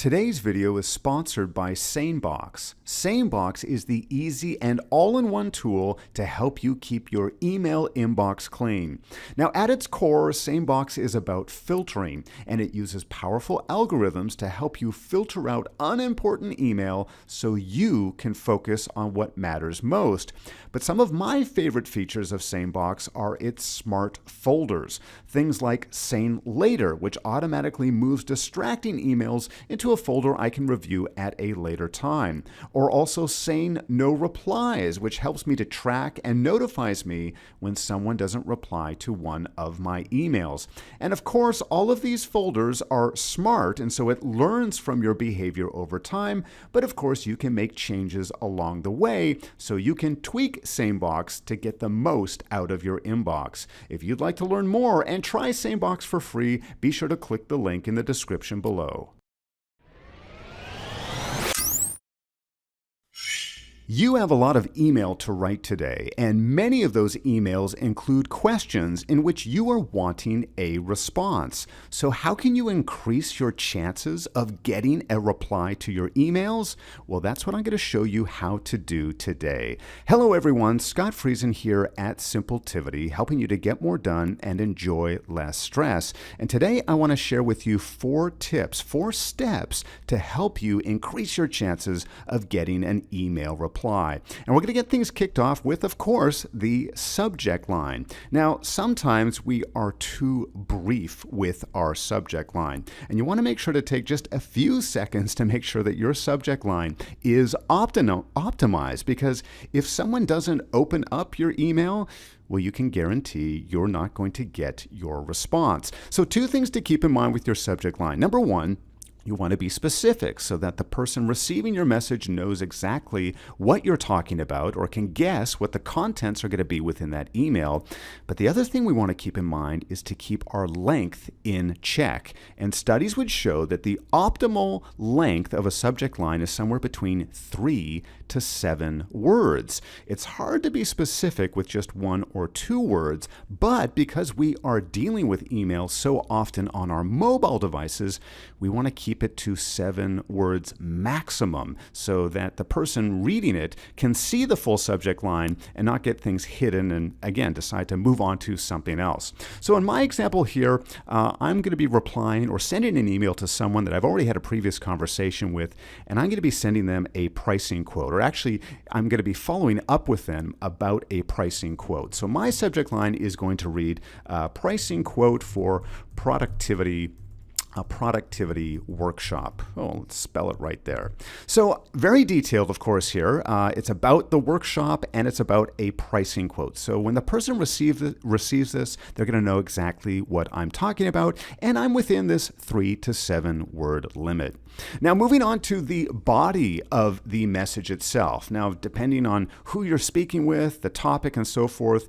Today's video is sponsored by SaneBox. SaneBox is the easy and all-in-one tool to help you keep your email inbox clean. Now, at its core, SaneBox is about filtering, and it uses powerful algorithms to help you filter out unimportant email so you can focus on what matters most. But some of my favorite features of SaneBox are its smart folders. Things like Sane Later, which automatically moves distracting emails into a folder I can review at a later time. Or also Sane No Replies, which helps me to track and notifies me when someone doesn't reply to one of my emails. And of course, all of these folders are smart, and so it learns from your behavior over time. But of course, you can make changes along the way, so you can tweak SaneBox to get the most out of your inbox. If you'd like to learn more and try SaneBox for free, be sure to click the link in the description below. You have a lot of email to write today, and many of those emails include questions in which you are wanting a response. So how can you increase your chances of getting a reply to your emails? Well, that's what I'm going to show you how to do today. Hello everyone, Scott Friesen here at Simpletivity, helping you to get more done and enjoy less stress. And today I want to share with you 4 tips, 4 steps to help you increase your chances of getting an email reply. And we're going to get things kicked off with, of course, the subject line. Now, sometimes we are too brief with our subject line, and you want to make sure to take just a few seconds to make sure that your subject line is optimized, because if someone doesn't open up your email, well, you can guarantee you're not going to get your response. So 2 things to keep in mind with your subject line. Number 1, you want to be specific so that the person receiving your message knows exactly what you're talking about or can guess what the contents are going to be within that email. But the other thing we want to keep in mind is to keep our length in check. And studies would show that the optimal length of a subject line is somewhere between 3 to 7 words. It's hard to be specific with just 1 or 2 words, but because we are dealing with emails so often on our mobile devices, we want to keep it to 7 words maximum so that the person reading it can see the full subject line and not get things hidden and, again, decide to move on to something else. So in my example here, I'm going to be replying or sending an email to someone that I've already had a previous conversation with, and I'm going to be sending them a pricing quote, or actually, I'm going to be following up with them about a pricing quote. So my subject line is going to read, pricing quote for productivity, a productivity workshop. Oh, let's spell it right there. So very detailed, of course, here. It's about the workshop and it's about a pricing quote. So when the person receives this, they're going to know exactly what I'm talking about, and I'm within this 3 to 7 word limit. Now, moving on to the body of the message itself. Now, depending on who you're speaking with, the topic, and so forth,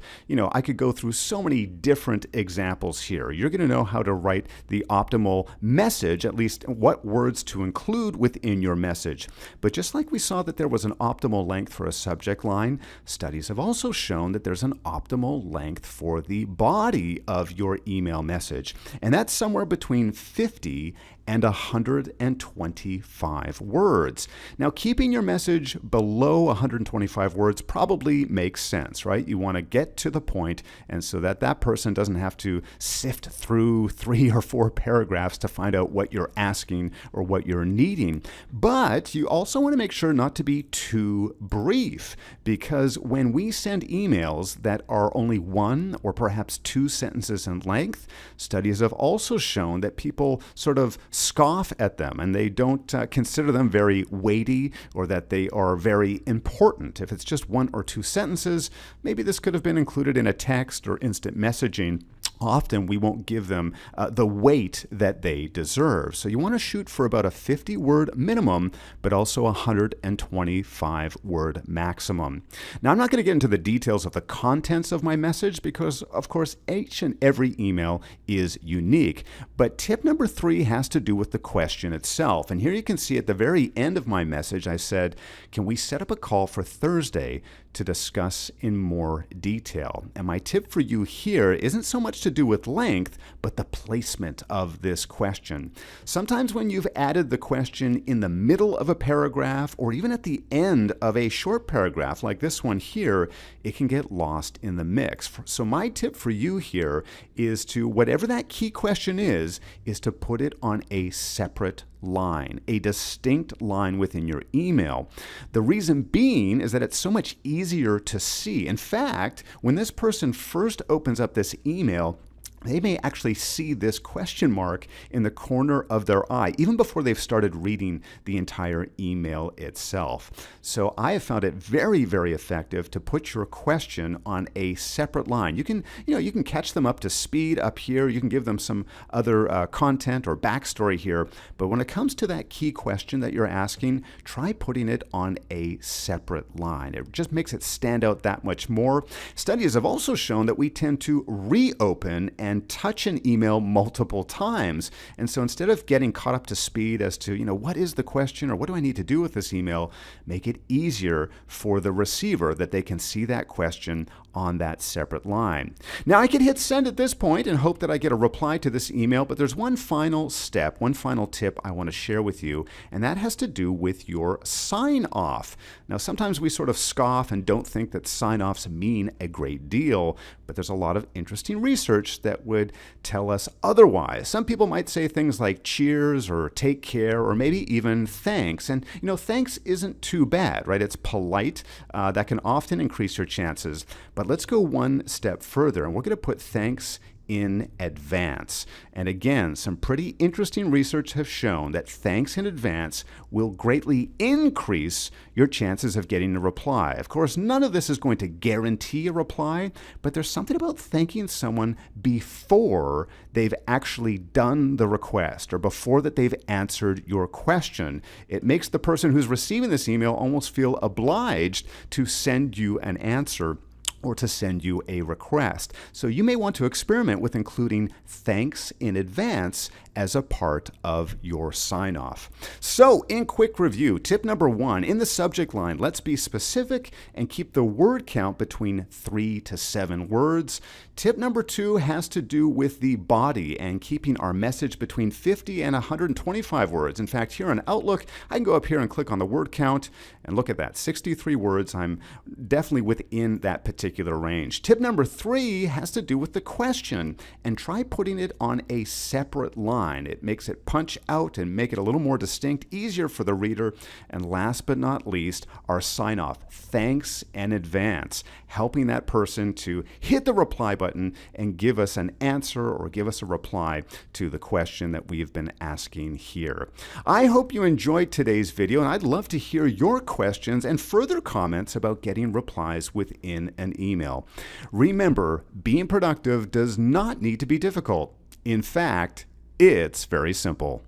I could go through so many different examples here. You're going to know how to write the optimal message, at least what words to include within your message. But just like we saw that there was an optimal length for a subject line, studies have also shown that there's an optimal length for the body of your email message. And that's somewhere between 50 and 125 words. Now, keeping your message below 125 words probably makes sense, right? You want to get to the point, and so that that person doesn't have to sift through 3 or 4 paragraphs to find out what you're asking or what you're needing. But you also want to make sure not to be too brief, because when we send emails that are only 1 or perhaps 2 sentences in length, studies have also shown that people sort of scoff at them and they don't consider them very weighty or that they are very important. If it's just 1 or 2 sentences, maybe this could have been included in a text or instant messaging. Often we won't give them the weight that they deserve. So you want to shoot for about a 50-word minimum, but also a 125-word maximum. Now, I'm not going to get into the details of the contents of my message because, of course, each and every email is unique. But tip number 3 has to do with the question itself. And here you can see at the very end of my message, I said, can we set up a call for Thursday to discuss in more detail? And my tip for you here isn't so much to to do with length, but the placement of this question. Sometimes when you've added the question in the middle of a paragraph or even at the end of a short paragraph like this one here, it can get lost in the mix. So my tip for you here is to, whatever that key question is to put it on a separate line, a distinct line within your email. The reason being is that it's so much easier to see. In fact, when this person first opens up this email, they may actually see this question mark in the corner of their eye, even before they've started reading the entire email itself. So I have found it very, very effective to put your question on a separate line. You can catch them up to speed up here. You can give them some other content or backstory here. But when it comes to that key question that you're asking, try putting it on a separate line. It just makes it stand out that much more. Studies have also shown that we tend to reopen and touch an email multiple times. And so instead of getting caught up to speed as to, what is the question or what do I need to do with this email, make it easier for the receiver that they can see that question on that separate line. Now I can hit send at this point and hope that I get a reply to this email, but there's one final step, one final tip I want to share with you, and that has to do with your sign off. Now sometimes we sort of scoff and don't think that sign offs mean a great deal, but there's a lot of interesting research that would tell us otherwise. Some people might say things like cheers or take care or maybe even thanks. And thanks isn't too bad, right? It's polite. That can often increase your chances. But let's go one step further, and we're going to put thanks in advance. And again, some pretty interesting research have shown that thanks in advance will greatly increase your chances of getting a reply. Of course, none of this is going to guarantee a reply, but there's something about thanking someone before they've actually done the request or before that they've answered your question. It makes the person who's receiving this email almost feel obliged to send you an answer or to send you a request. So you may want to experiment with including thanks in advance as a part of your sign-off. So in quick review, tip number 1, in the subject line, let's be specific and keep the word count between 3 to 7 words. Tip number 2 has to do with the body and keeping our message between 50 and 125 words. In fact, here on Outlook, I can go up here and click on the word count and look at that, 63 words. I'm definitely within that particular range. Tip number 3 has to do with the question, and try putting it on a separate line. It makes it punch out and make it a little more distinct, easier for the reader. And last but not least, our sign off, thanks in advance, helping that person to hit the reply button and give us an answer or give us a reply to the question that we've been asking here. I hope you enjoyed today's video, and I'd love to hear your questions and further comments about getting replies within an email. Remember, being productive does not need to be difficult. In fact, it's very simple.